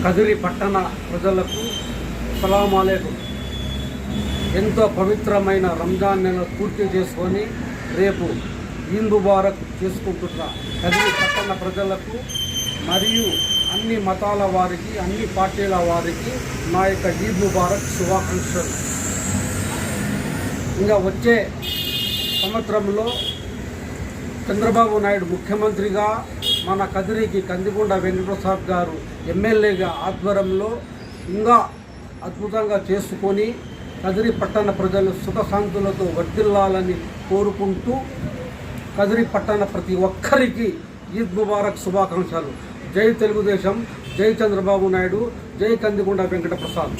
కదిరి పట్టణ ప్రజలకు అస్సలాము అలైకుం. ఎంతో పవిత్రమైన రంజాన్ నెల పూర్తి చేసుకొని రేపు ఈద్ ముబారక్ చేసుకుంటున్న కదిరి పట్టణ ప్రజలకు మరియు అన్ని మతాల వారికి, అన్ని పార్టీల వారికి నా యొక్క ఈద్ ముబారక్ శుభాకాంక్షలు. ఇంకా వచ్చే సంవత్సరంలో చంద్రబాబు నాయుడు ముఖ్యమంత్రిగా, మన కదిరికి కందికొండ వెంకటప్రసాద్ గారు ఎమ్మెల్యేగా ఆధ్వర్యంలో ఇంకా అద్భుతంగా చేసుకొని కదిరి పట్టణ ప్రజలు సుఖశాంతులతో వర్ధిల్లాలని కోరుకుంటూ కదిరి పట్టణ ప్రతి ఒక్కరికి ఈద్ ముబారక్ శుభాకాంక్షలు. జై తెలుగుదేశం, జై చంద్రబాబు నాయుడు, జై కందికొండ వెంకటప్రసాద్.